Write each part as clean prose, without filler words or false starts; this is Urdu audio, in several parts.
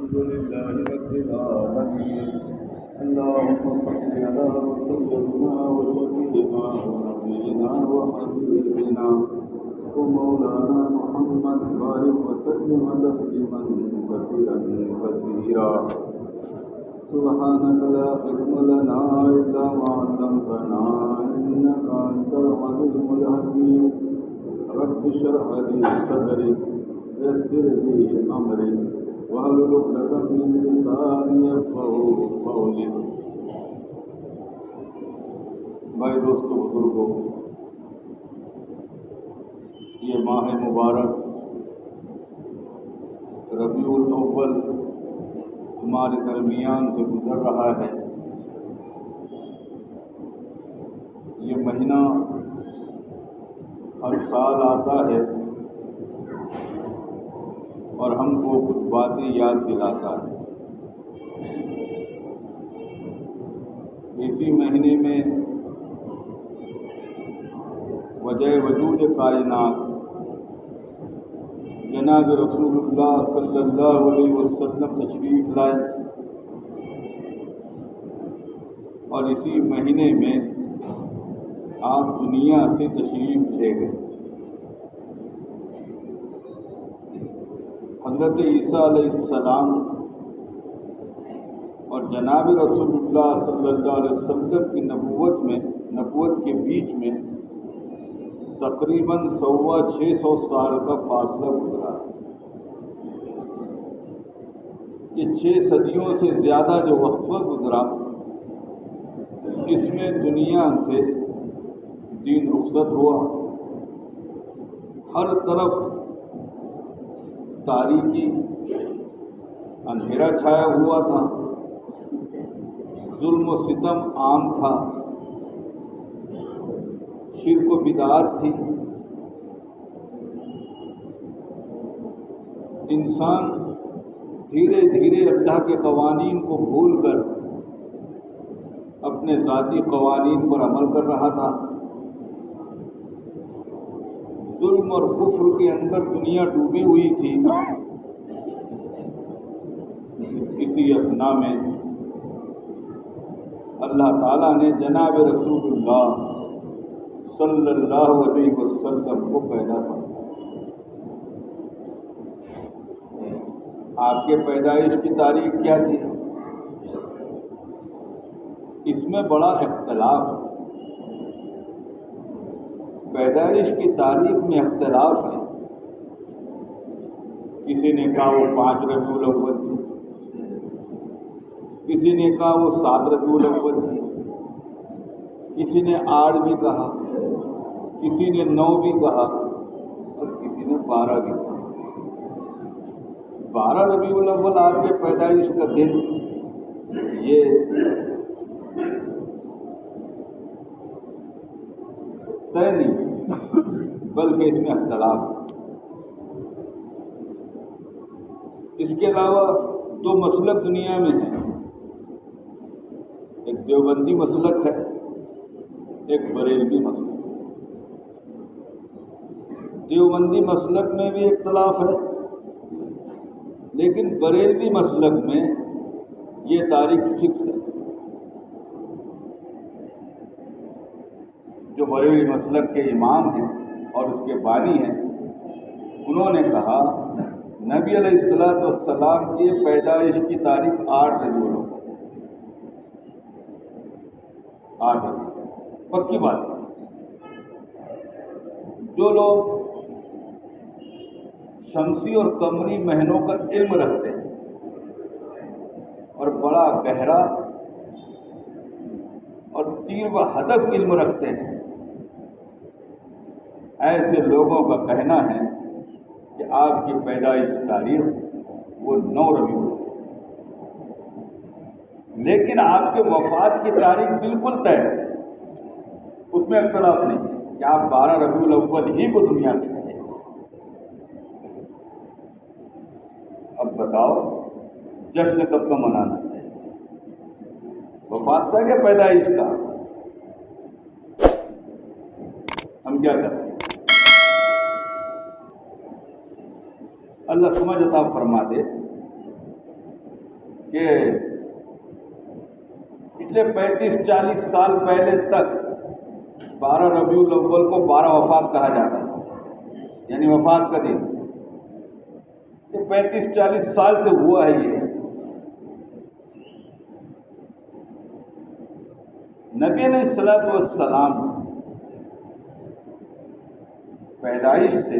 الحمد لله رب العالمين اللهم صل على سيدنا وشفيعنا ونبينا وحبيبنا ومولانا محمد بارك وسلم تسليما كثيرا كثيرا سبحانك لا علم لنا إلا ما علمتنا إنك أنت العليم الحكيم رب اشرح لي صدري ويسر لي أمري واحلل عقدة من لساني يفقهوا قولي. بھائی دوستو بزرگوں، یہ ماہ مبارک ربیع الاول ہمارے درمیان سے گزر رہا ہے. یہ مہینہ ہر سال آتا ہے اور ہم کو کچھ باتیں یاد دلاتا ہے. اسی مہینے میں وجہ وجود کائنات جناب رسول اللہ صلی اللہ علیہ وسلم تشریف لائے اور اسی مہینے میں آپ دنیا سے تشریف لے گئے. حضرت عیسیٰ علیہ السلام اور جناب رسول اللہ صلی اللہ علیہ وسلم کی نبوت کے بیچ میں تقریباً 600 سال کا فاصلہ گزرا ہے. یہ 6 صدیوں سے زیادہ جو وقفہ گزرا، اس میں دنیا سے دین رخصت ہوا. ہر طرف تاریکی اندھیرا چھایا ہوا تھا، ظلم و ستم عام تھا، شرک و بدعت تھی. انسان دھیرے دھیرے اللہ کے قوانین کو بھول کر اپنے ذاتی قوانین پر عمل کر رہا تھا. ظلم اور کفر کے اندر دنیا ڈوبی ہوئی تھی. اسی اثنا میں اللہ تعالیٰ نے جناب رسول اللہ صلی اللہ علیہ وسلم کو پیدا فرمایا. آپ کے پیدائش کی تاریخ کیا تھی؟ اس میں بڑا اختلاف ہے. پیدائش کی تاریخ میں اختلاف ہے. کسی نے کہا وہ 5 ربیع الاول تھی، کسی نے کہا وہ 7 ربیع الاول تھی، کسی نے 8 بھی کہا، کسی نے 9 بھی کہا اور کسی نے 12 بھی کہا. 12 ربیع الاول آپ کے پیدائش کا دن یہ طے نہیں بلکہ اس میں اختلاف ہے. اس کے علاوہ 2 مسلک دنیا میں ہیں. ایک دیوبندی مسلک ہے، ایک بریلوی مسلک. دیوبندی مسلک میں بھی اختلاف ہے، لیکن بریلوی مسلک میں یہ تاریخ فکس ہے. جو بریلوی مسلک کے امام ہیں اور اس کے بانی ہیں، انہوں نے کہا نبی علیہ السلام کی پیدائش کی تاریخ 8 ربیع الاول. 8 پکی بات ہے. جو لوگ شمسی اور قمری مہینوں کا علم رکھتے ہیں اور بڑا گہرا اور تیر و ہدف علم رکھتے ہیں، ایسے لوگوں کا کہنا ہے کہ آپ کی پیدائش تاریخ وہ 9 ربیع الاول، لیکن آپ کے وفات کی تاریخ بالکل طے ہے. اس میں اختلاف نہیں کہ آپ 12 ربیع الاول ہی کو دنیا سے گئے. اب بتاؤ جشن کب کا منانا چاہیے؟ وفات کا کہ پیدائش کا؟ ہم کیا کرتے ہیں؟ اللہ سمجھ عطا فرما دے. کہ پچھلے 35-40 سال پہلے تک 12 ربیع الاول کو 12 وفات کہا جاتا تھا، یعنی وفات کا دن۔ یہ 35-40 سال سے ہوا ہے۔ یہ نبی علیہ الصلوۃ والسلام پیدائش سے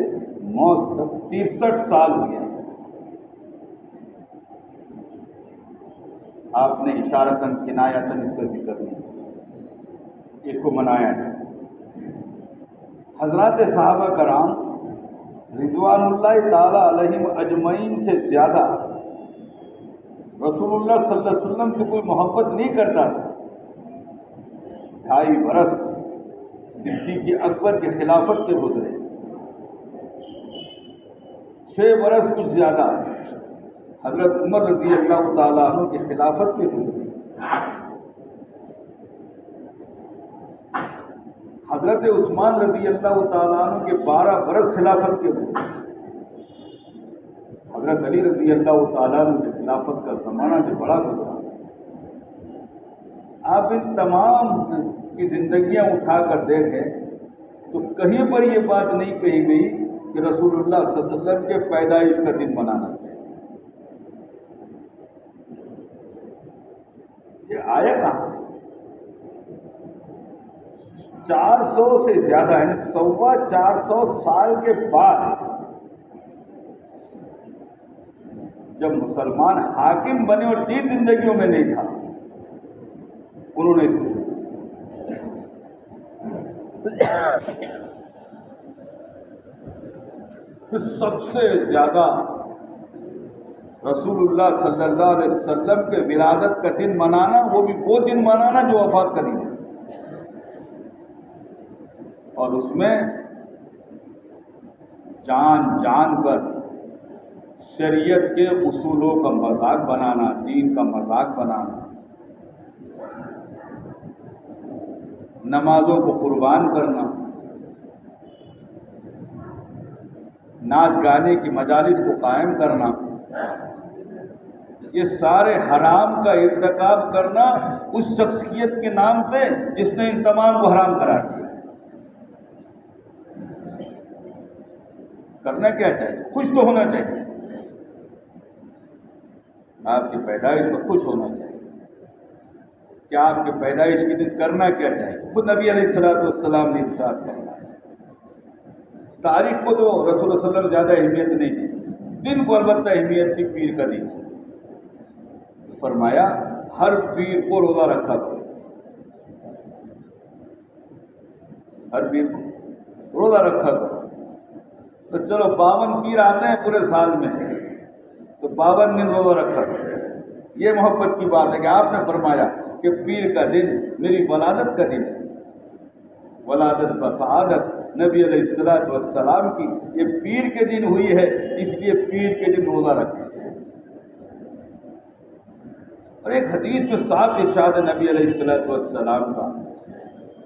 موت تک 63 سال ہوئے ہیں۔ آپ نے اشارتاً کنایتاً اس کا ذکر نہیں، اس کو منایا ہے۔ حضرات صحابہ کرام رضوان اللہ تعالی علیہم اجمعین سے زیادہ رسول اللہ صلی اللہ علیہ وسلم سے کوئی محبت نہیں کرتا تھا۔ 2.5 برس صدیق اکبر کے خلافت کے گزرے، 6 برس کچھ زیادہ حضرت عمر رضی اللہ تعالیٰ عنہ کی خلافت کے گزرے، حضرت عثمان رضی اللہ تعالیٰ عنہ کے 12 برس خلافت کے گزرے، حضرت علی رضی اللہ تعالیٰ عنہ کی خلافت کا زمانہ جو بڑا گزرا۔ آپ ان تمام کی زندگیاں اٹھا کر دیکھیں تو کہیں پر یہ بات نہیں کہی گئی کہ رسول اللہ صلی اللہ علیہ وسلم کے پیدائش کا دن منانا چاہیے۔ یہ آیا کہاں سے؟ 400 سے زیادہ یعنی 450 سال کے بعد جب مسلمان حاکم بنے اور دین زندگیوں میں نہیں تھا، انہوں نے اس کو شروع پھر سب سے زیادہ رسول اللہ صلی اللہ علیہ وسلم کے ولادت کا دن منانا، وہ بھی وہ دن منانا جو وفات کا دن ہے، اور اس میں جان پر شریعت کے اصولوں کا مذاق بنانا، دین کا مذاق بنانا، نمازوں کو قربان کرنا، ناچ گانے کی مجالس کو قائم کرنا، یہ سارے حرام کا ارتکاب کرنا اس شخصیت کے نام سے جس نے ان تمام کو حرام قرار دیا۔ کرنا کیا چاہیے؟ خوش تو ہونا چاہیے، آپ کی پیدائش میں خوش ہونا چاہیے۔ کیا آپ کے پیدائش کے دن کرنا کیا چاہیے؟ خود نبی علیہ الصلوۃ والسلام نے ارشاد فرمایا، تاریخ کو تو رسول اللہ صلی اللہ علیہ وسلم زیادہ اہمیت نہیں دی، دن کو البتہ اہمیت دی، پیر کا دن۔ فرمایا ہر پیر کو روزہ رکھا کرو، ہر پیر کو روزہ رکھا کرو۔ تو چلو 52 پیر آتے ہیں پورے سال میں، تو 52 دن روزہ رکھا کرو۔ یہ محبت کی بات ہے کہ آپ نے فرمایا کہ پیر کا دن میری ولادت کا دن ہے، ولادت بسعادت نبی علیہ الصلوۃ والسلام کی یہ پیر کے دن ہوئی ہے، اس لیے پیر کے دن روزہ رکھیں۔ اور ایک حدیث میں صاف ارشاد ہے نبی علیہ الصلوۃ والسلام کا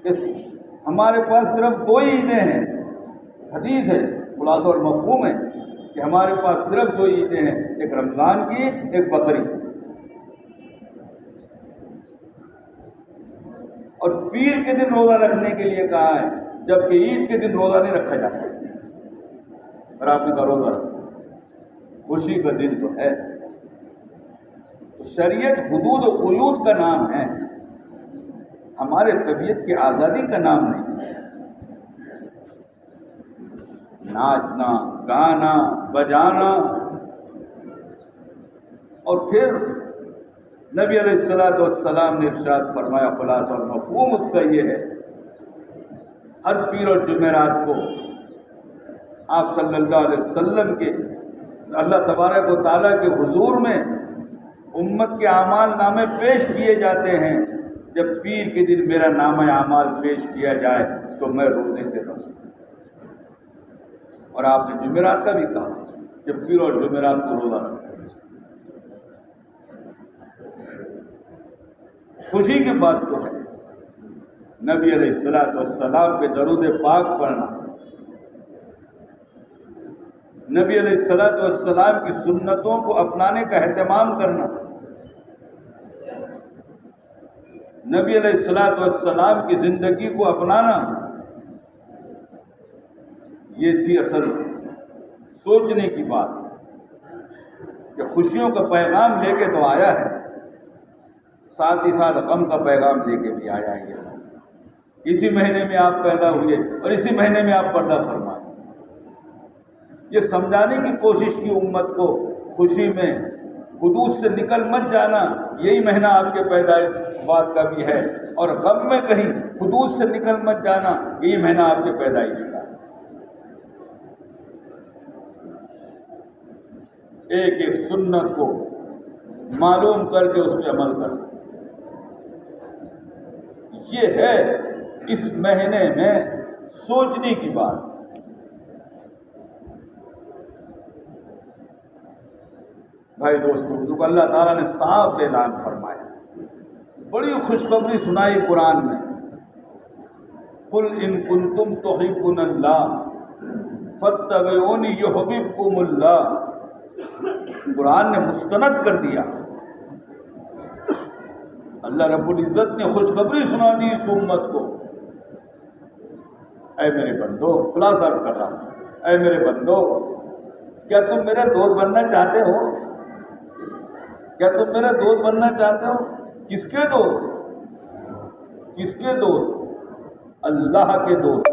کہ ہمارے پاس صرف 2 عیدیں ہیں، حدیث ہے، خلاصہ اور مفہوم ہے کہ ہمارے پاس صرف 2 عیدیں ہیں، ایک رمضان کی، ایک بقرعید۔ اور پیر کے دن روزہ رکھنے کے لیے کہا ہے، جبکہ عید کے دن روزہ نہیں رکھا جاتا۔ اور آپ نے کہا روزہ رکھا، خوشی کا دن تو ہے۔ شریعت حدود و قیود کا نام ہے، ہمارے طبیعت کی آزادی کا نام نہیں۔ ناچنا، گانا، بجانا، اور پھر نبی علیہ الصلوۃ والسلام نے ارشاد فرمایا، خلاصہ اور مفہوم اس کا یہ ہے، ہر پیر اور جمعرات کو آپ صلی اللہ علیہ وسلم کے اللہ تبارک و تعالیٰ کے حضور میں امت کے اعمال نامے پیش کیے جاتے ہیں۔ جب پیر کے دن میرا نامہ اعمال پیش کیا جائے تو میں روزے سے رہوں۔ اور آپ نے جمعرات کا بھی کہا، جب پیر اور جمعرات کو روزہ رکھیں۔ خوشی کی بات تو ہے نبی علیہ الصلوۃ والسلام پہ درود پاک پڑھنا، نبی علیہ الصلوۃ والسلام کی سنتوں کو اپنانے کا اہتمام کرنا، نبی علیہ الصلوۃ والسلام کی زندگی کو اپنانا، یہ تھی اصل سوچنے کی بات کہ خوشیوں کا پیغام لے کے تو آیا ہے، ساتھ ہی ساتھ غم کا پیغام لے کے بھی آیا ہے۔ اسی مہینے میں آپ پیدا ہوئے اور اسی مہینے میں آپ پردہ فرمائے۔ یہ سمجھانے کی کوشش کی امت کو، خوشی میں حدود سے نکل مت جانا، یہی مہینہ آپ کے پیدائش بات کا بھی ہے، اور غم میں کہیں حدود سے نکل مت جانا، یہی مہینہ آپ کے پیدائش کا ہے۔ ایک ایک سنت کو معلوم کر کے اس پہ عمل کرنا، یہ ہے اس مہینے میں سوچنے کی بات۔ بھائی دوستو، تو اللہ تعالیٰ نے صاف اعلان فرمایا، بڑی خوشخبری سنائی قرآن میں، قل ان کنتم تحبون اللہ فاتبعونی یحببکم اللہ۔ قرآن نے مستند کر دیا، اللہ رب العزت نے خوشخبری سنا دی اس امت کو۔ اے میرے بندو، خلاصہ کر رہا ہوں، اے میرے بندو، کیا تم میرے دوست بننا چاہتے ہو؟ کیا تم میرے دوست بننا چاہتے ہو؟ کس کے دوست؟ کس کے دوست؟ اللہ کے دوست۔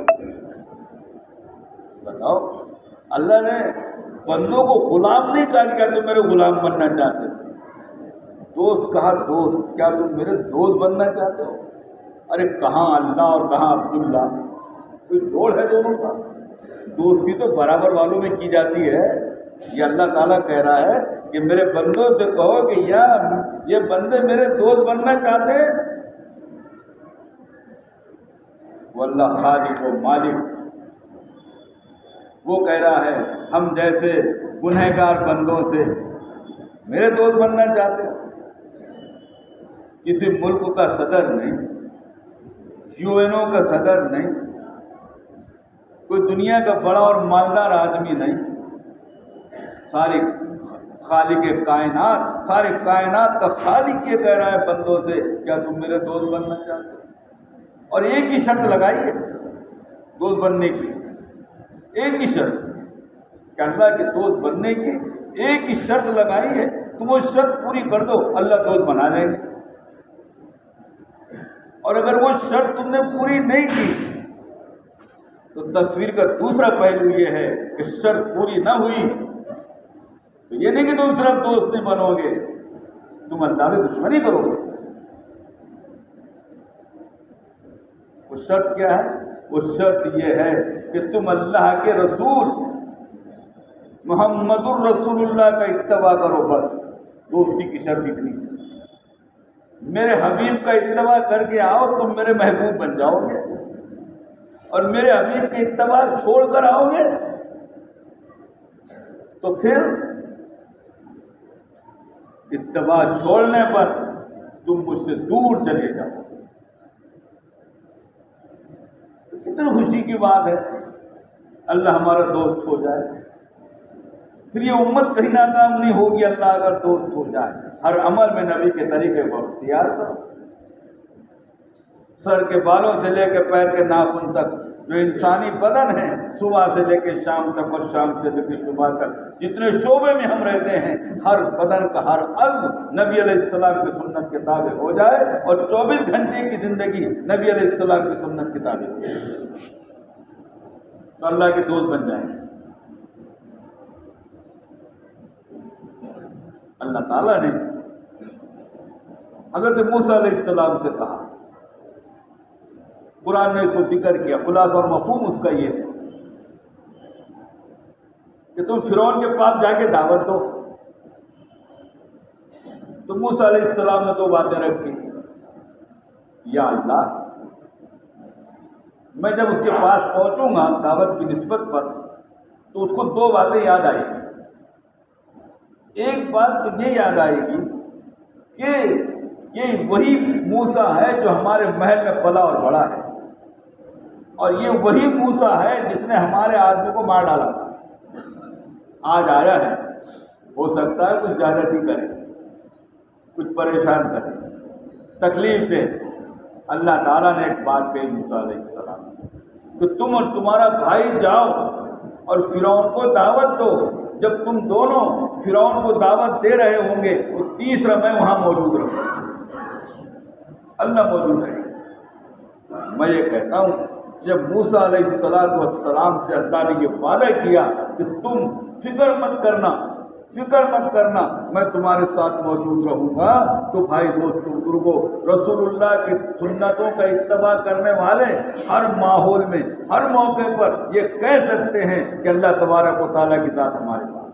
بتاؤ، اللہ نے بندوں کو غلام نہیں کہا کہ کیا تم میرے غلام بننا چاہتے ہو، دوست کہا دوست، کیا تم میرے دوست بننا چاہتے ہو؟ ارے کہاں اللہ اور کہاں عبداللہ، کوئی جوڑ ہے دونوں کا؟ دوستی تو برابر والوں میں کی جاتی ہے۔ یہ اللہ تعالیٰ کہہ رہا ہے کہ میرے بندوں سے کہو کہ یہ بندے میرے دوست بننا چاہتے ہیں، وہ اللہ خالق و مالک، وہ کہہ رہا ہے ہم جیسے گنہگار بندوں سے میرے دوست بننا چاہتے ہیں۔ کسی ملک کا صدر نہیں، UN کا صدر نہیں، کوئی دنیا کا بڑا اور مالدار آدمی نہیں، سارے خالق کائنات، سارے کائنات کا خالق یہ کہہ رہا ہے بندوں سے کیا تم میرے دوست بننا چاہتے ہو؟ اور ایک ہی شرط لگائی ہے دوست بننے کی، ایک ہی شرط کہ اللہ کے دوست بننے کی ایک ہی شرط لگائی ہے، تم وہ شرط پوری کر دو اللہ دوست بنا دیں گے۔ اور اگر وہ شرط تم نے پوری نہیں کی تو تصویر کا دوسرا پہلو یہ ہے کہ شرط پوری نہ ہوئی تو یہ نہیں کہ تم صرف دوست نہیں بنو گے، تم اللہ سے دشمنی کرو گے۔ وہ شرط کیا ہے؟ وہ شرط یہ ہے کہ تم اللہ کے رسول محمد الرسول اللہ کا اتباع کرو، بس دوستی کی شرط اتنی ہے۔ میرے حبیب کا اتباع کر کے آؤ، تم میرے محبوب بن جاؤ گے، اور میرے حبیب کے اتباع چھوڑ کر آؤ گے تو پھر اتباع چھوڑنے پر تم مجھ سے دور چلے جاؤ۔ کتنی خوشی کی بات ہے اللہ ہمارا دوست ہو جائے، پھر یہ امت کہیں ناکام نہیں ہوگی اللہ اگر دوست ہو جائے۔ ہر عمل میں نبی کے طریقے کو اختیار کرو، سر کے بالوں سے لے کے پیر کے ناخن تک جو انسانی بدن ہے، صبح سے لے کے شام تک اور شام سے لے کے صبح تک جتنے شعبے میں ہم رہتے ہیں، ہر بدن کا ہر عضو نبی علیہ السلام کی سنت کے تابع ہو جائے، اور 24 گھنٹے کی زندگی نبی علیہ السلام کی سنت کے تابع ہو جائے تو اللہ کے دوست بن جائیں گے۔ اللہ تعالیٰ نے حضرت موسیٰ علیہ السلام سے کہا، قرآن نے اس کو ذکر کیا، خلاصہ اور مفہوم اس کا یہ ہے کہ تم فرعون کے پاس جا کے دعوت دو۔ تو موسیٰ علیہ السلام نے 2 باتیں رکھی، یا اللہ میں جب اس کے پاس پہنچوں گا دعوت کی نسبت پر تو اس کو 2 باتیں یاد آئیں گی۔ ایک بات تو یہ یاد آئے گی کہ یہ وہی موسیٰ ہے جو ہمارے محل میں پلا اور بڑا ہے، اور یہ وہی موسیٰ ہے جس نے ہمارے آدمی کو مار ڈالا تھا، آج آیا ہے، ہو سکتا ہے کچھ زیادتی کرے، کچھ پریشان کرے، تکلیف دے، اللہ تعالیٰ نے ایک بات کہی موسیٰ علیہ السلام کہ تم اور تمہارا بھائی جاؤ اور فرعون کو دعوت دو. جب تم دونوں فرعون کو دعوت دے رہے ہوں گے تو تیسرا میں وہاں موجود رہوں گا، اللہ موجود رہے گا. میں یہ کہتا ہوں جب موسیٰ علیہ السلام سے اللہ نے یہ وعدہ کیا کہ تم فکر مت کرنا میں تمہارے ساتھ موجود رہوں گا، تو بھائی دوستو بزرگوں، رسول اللہ کی سنتوں کا اتباع کرنے والے ہر ماحول میں ہر موقع پر یہ کہہ سکتے ہیں کہ اللہ تبارک و تعالیٰ کی ذات ہمارے ساتھ.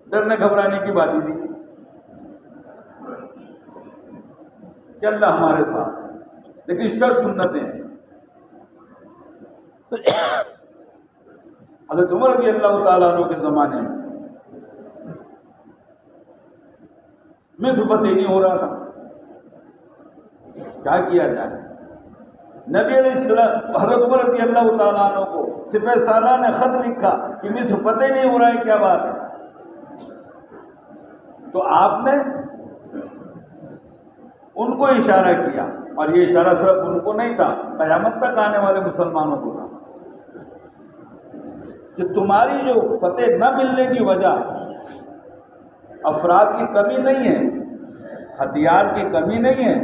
ڈرنے گھبرانے کی بات ہی نہیں کہ اللہ ہمارے ساتھ ہے، لیکن شرط سنتیں ہیں. حضرت عمر رضی اللہ تعالیٰ عنہ کے زمانے میں مصر فتح نہیں ہو رہا تھا، کیا کیا جائے؟ نبی علیہ السلام حضرت عمر رضی اللہ تعالیٰ عنہ کو سپہ سالار نے خط لکھا کہ مصر فتح نہیں ہو رہا ہے، کیا بات ہے؟ تو آپ نے ان کو اشارہ کیا، اور یہ اشارہ صرف ان کو نہیں تھا، قیامت تک آنے والے مسلمانوں کو تھا کہ تمہاری جو فتح نہ ملنے کی وجہ افراد کی کمی نہیں ہے، ہتھیار کی کمی نہیں ہے،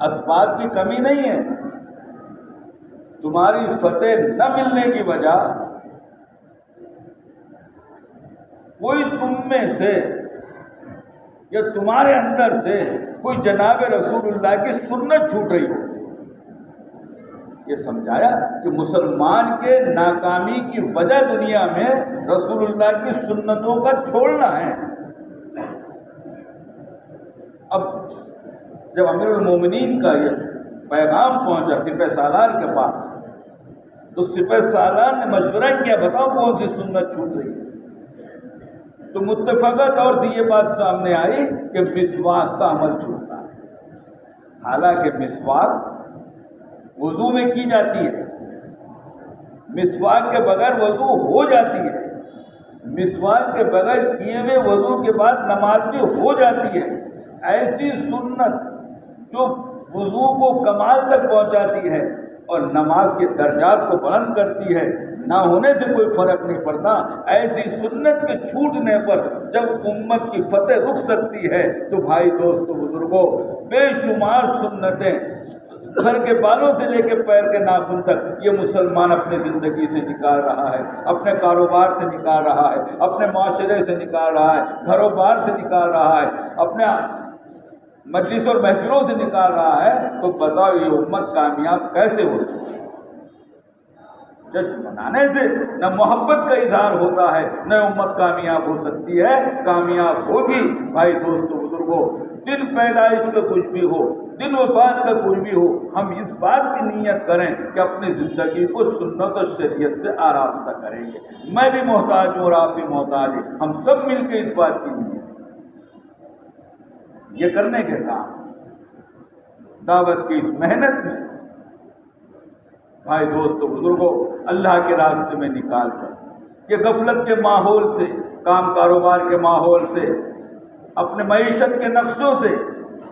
اسباب کی کمی نہیں ہے. تمہاری فتح نہ ملنے کی وجہ کوئی تم میں سے یا تمہارے اندر سے کوئی جناب رسول اللہ کی سنت چھوٹ رہی ہو. یہ سمجھایا کہ مسلمان کے ناکامی کی وجہ دنیا میں رسول اللہ کی سنتوں کا چھوڑنا ہے. اب جب امیر المومنین کا یہ پیغام پہنچا سپہ سالار کے پاس تو سپہ سالار نے مشورہ کیا، بتاؤ کون سی سنت چھوٹ رہی ہے؟ تو متفقہ طور سے یہ بات سامنے آئی کہ مسواک کا عمل چھوٹتا ہے. حالانکہ مسواک وضو میں کی جاتی ہے، مسواک کے بغیر وضو ہو جاتی ہے، مسواک کے بغیر کیے ہوئے وضو کے بعد نماز بھی ہو جاتی ہے. ایسی سنت جو وضو کو کمال تک پہنچاتی ہے اور نماز کے درجات کو بلند کرتی ہے، نہ ہونے سے کوئی فرق نہیں پڑتا. ایسی سنت کے چھوٹنے پر جب امت کی فتح رک سکتی ہے تو بھائی دوستو بزرگوں، بے شمار سنتیں سر کے بالوں سے لے کے پیر کے ناخن تک یہ مسلمان اپنے زندگی سے نکال رہا ہے، اپنے کاروبار سے نکال رہا ہے، اپنے معاشرے سے نکال رہا ہے، گھروں بار سے نکال رہا ہے، اپنے مجلس اور محفلوں سے نکال رہا ہے. تو بتاؤ یہ امت کامیاب کیسے ہو سکتی ہے؟ جشن منانے سے نہ محبت کا اظہار ہوتا ہے، نہ امت کامیاب ہو سکتی ہے. کامیاب ہوگی بھائی دوستو بزرگوں، دن پیدائش کا کچھ بھی ہو، دن وفات کا کچھ بھی ہو، ہم اس بات کی نیت کریں کہ اپنی زندگی کو سنت اور شریعت سے آراستہ کریں گے. میں بھی محتاج ہوں اور آپ بھی محتاج ہیں، ہم سب مل کے اس بات کی نیت یہ کرنے کے کام دعوت کی اس محنت میں بھائی دوستو بزرگوں اللہ کے راستے میں نکال کر یہ غفلت کے ماحول سے، کام کاروبار کے ماحول سے، اپنے معیشت کے نقشوں سے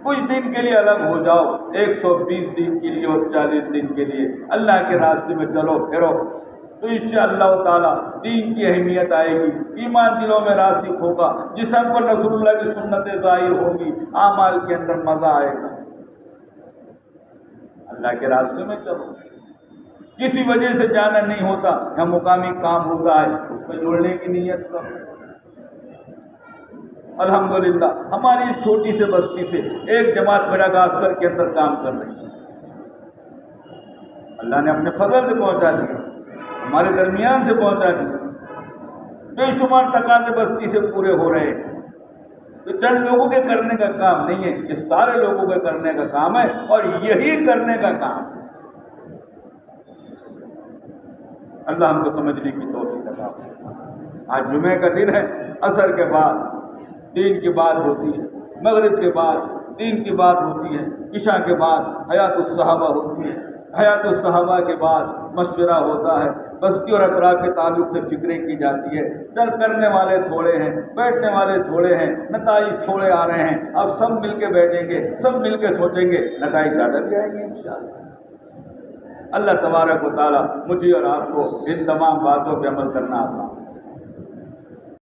کچھ دن کے لیے الگ ہو جاؤ، 120 دن کے لیے اور 40 دن کے لیے اللہ کے راستے میں چلو پھرو، تو انشاءاللہ تعالی دین کی اہمیت آئے گی، ایمان دلوں میں راسخ ہوگا، جسم پر رسول اللہ کی سنتیں ظاہر ہوں گی، اعمال کے اندر مزہ آئے گا. اللہ کے راستے میں چلو، کسی وجہ سے جانا نہیں ہوتا یا مقامی کام ہوتا ہے اس میں جوڑنے کی نیت کرو. الحمدللہ ہماری اس چھوٹی سے بستی سے ایک جماعت میڈاگاسکر کے اندر کام کر رہی ہے، اللہ نے اپنے فضل سے پہنچا دیا، ہمارے درمیان سے پہنچا دیا. بے شمار تقاضے بستی سے پورے ہو رہے ہیں. تو چند لوگوں کے کرنے کا کام نہیں ہے، یہ سارے لوگوں کے کرنے کا کام ہے، اور یہی کرنے کا کام ہے. اللہ ہم کو سمجھنے کی توفیق عطا فرمائے. آج جمعے کا دن ہے، عصر کے بعد دین کی بات ہوتی ہے، مغرب کے بعد دین کی بات ہوتی ہے، عشاء کے بعد حیات الصحابہ ہوتی ہے، حیات الصحابہ کے بعد مشورہ ہوتا ہے، بستی اور اطراف کے تعلق سے فکریں کی جاتی ہے، چل کرنے والے تھوڑے ہیں، بیٹھنے والے تھوڑے ہیں، نتائج تھوڑے آ رہے ہیں، اب سب مل کے بیٹھیں گے، سب مل کے سوچیں گے، نتائج زیادہ بھی آئیں گے انشاءاللہ۔ اللہ تبارک و تعالیٰ مجھے اور آپ کو ان تمام باتوں پہ عمل کرنا آسان